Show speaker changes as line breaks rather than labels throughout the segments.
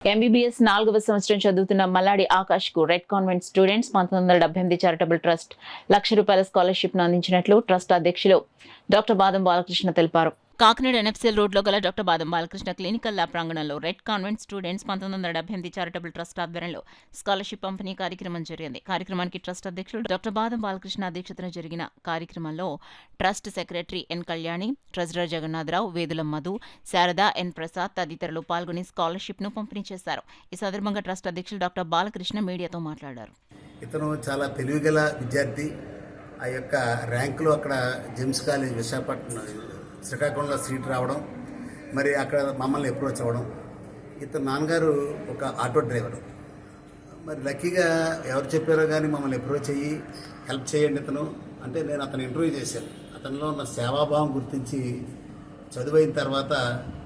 MBBS 4వ సంవత్సరం చదువుతున్న మల్లాడి ఆకాష్ కు red convent students 1978 charitable trust ₹1,00,000 scholarship ను అందించినట్లు ట్రస్ట్ అధ్యక్షులు డాక్టర్ బాదం బాలకృష్ణ తెలిపారు. కాకినాడ ఎన్ఎఫ్సీఎల్ రోడ్లో గల డాక్టర్ బాదం బాలకృష్ణ క్లినికల్ ల్యాబ్ ప్రాంగణంలో red convent students 1978 charitable trust ఆధ్వర్యంలో స్కాలర్షిప్ పంపిణీ కార్యక్రమం జరిగింది. కార్యక్రమానికి ట్రస్ట్ అధ్యక్షులు డాక్టర్ బాదం బాలకృష్ణ అధ్యక్షతన జరిగిన కార్యక్రమంలో trust secretary N Kalyani, treasurer Jagannatharao, Vedula Madhu, Sharada, N Prasad తదితరులు పాల్గొని స్కాలర్షిప్ ను పంపిణీ చేశారు. ఈ సందర్భంగా ట్రస్ట్ అధ్యక్షులు డాక్టర్ బాలకృష్ణ మీడియాతో మాట్లాడారు.
ఇతను చాలా తెలివిగల విద్యార్థి. ఆ యొక్క ర్యాంకులో అక్కడ జెమ్స్ కాలేజ్ విశాఖపట్నం శ్రీకాకుళంలో సీట్ రావడం, మరి అక్కడ మమ్మల్ని అప్రోచ్ అవ్వడం. ఇతను నాన్నగారు ఒక ఆటో డ్రైవర్. మరి లక్కీగా ఎవరు చెప్పారో కానీ మమ్మల్ని అప్రోచ్ అయ్యి హెల్ప్ చేయండి ఇతను అంటే నేను అతను ఇంటర్వ్యూ చేశాను. అతనిలో ఉన్న సేవాభావం గుర్తించి చదువైన తర్వాత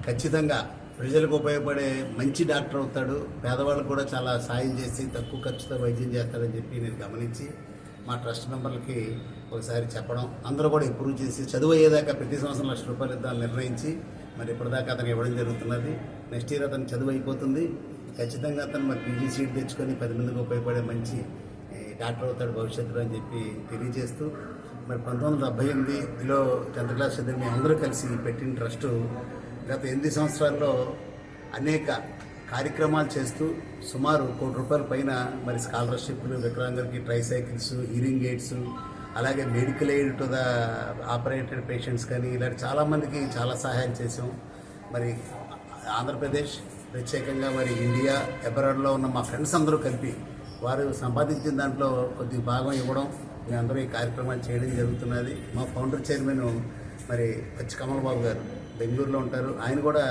ఖచ్చితంగా ప్రజలకు ఉపయోగపడే మంచి డాక్టర్ అవుతాడు, పేదవాళ్ళకు కూడా చాలా సాయం చేసి తక్కువ ఖర్చుతో వైద్యం చేస్తాడని చెప్పి నేను గమనించి మా ట్రస్ట్ మెంబర్లకి ఒకసారి చెప్పడం, అందరూ కూడా అప్రూవ్ చేసి చదువు అయ్యేదాకా ప్రతి సంవత్సరం ₹1,00,000 ఇద్దామని నిర్ణయించి మరి ఇప్పటిదాకా అతను ఇవ్వడం జరుగుతున్నది. నెక్స్ట్ ఇయర్ అతను చదువు అయిపోతుంది. ఖచ్చితంగా అతను మరి పీజీ సీట్ తెచ్చుకొని 10 మందికి ఉపయోగపడే మంచి డాక్టర్ అవుతాడు భవిష్యత్తులో అని చెప్పి తెలియజేస్తూ, మరి 1978లో 10th క్లాస్ చదివి మేము అందరూ కలిసి పెట్టిన ట్రస్టు గత 8 సంవత్సరాల్లో అనేక కార్యక్రమాలు చేస్తూ సుమారు ₹1,00,00,000 పైన మరి స్కాలర్షిప్లు, వికలాంగులకి ట్రైసైకిల్స్, హీరింగ్ ఎయిడ్స్, అలాగే medical aid to the operated patients కానీ ఇలాంటి చాలామందికి చాలా సహాయం చేసాం. మరి ఆంధ్రప్రదేశ్ ప్రత్యేకంగా మరి ఇండియా అబ్రాడ్లో ఉన్న మా ఫ్రెండ్స్ అందరూ కలిపి వారు సంపాదించిన దాంట్లో కొద్ది భాగం ఇవ్వడం, మేమందరూ ఈ కార్యక్రమాలు చేయడం జరుగుతున్నది. మా ఫౌండర్ చైర్మన్ మరి పచ్చి కమల్ బాబు గారు బెంగళూరులో ఉంటారు. ఆయన కూడా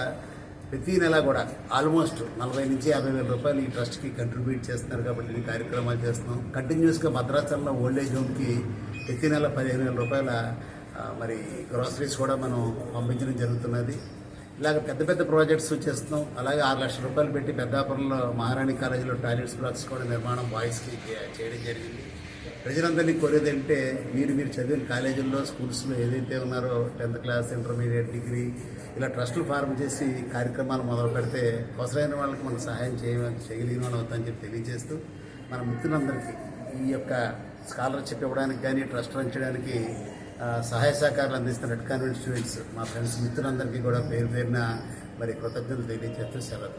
ప్రతి నెల కూడా ఆల్మోస్ట్ 40,000 నుంచి 50,000 రూపాయలు ఈ ట్రస్ట్కి కంట్రిబ్యూట్ చేస్తున్నారు. కాబట్టి ఈ కార్యక్రమాలు చేస్తున్నాం. కంటిన్యూస్గా భద్రాచలంలో ఓల్డేజ్ హోమ్కి ప్రతి నెల 15,000 రూపాయల మరి గ్రాసరీస్ కూడా మనం పంపించడం జరుగుతున్నది. ఇలాగ పెద్ద పెద్ద ప్రాజెక్ట్స్ చేస్తున్నాం. అలాగే ₹6,00,000 పెట్టి పెద్దాపురంలో మహారాణి కాలేజీలో టాయిలెట్స్ బ్లాక్స్ కూడా నిర్మాణం బాయ్స్కి చేయడం జరిగింది. ప్రజలందరినీ కోరేది అంటే మీరు చదివిన కాలేజీల్లో, స్కూల్స్లో ఏదైతే ఉన్నారో 10th క్లాస్, ఇంటర్మీడియట్, డిగ్రీ ఇలా ట్రస్టులు ఫార్మ్ చేసి కార్యక్రమాలు మొదలు పెడితే అవసరమైన వాళ్ళకి మనం సహాయం చేయలేని వాళ్ళు అవుతామని చెప్పి తెలియజేస్తూ, మన మిత్రులందరికీ ఈ యొక్క స్కాలర్షిప్ ఇవ్వడానికి కానీ ట్రస్ట్ రన్ చేయడానికి సహాయ సహకారాలు అందిస్తున్న రెడ్ కాన్వెంట్ స్టూడెంట్స్ మా ఫ్రెండ్స్ మిత్రులందరికీ కూడా పేరు పేరున మరి కృతజ్ఞతలు తెలియజేస్తూ సెలవు.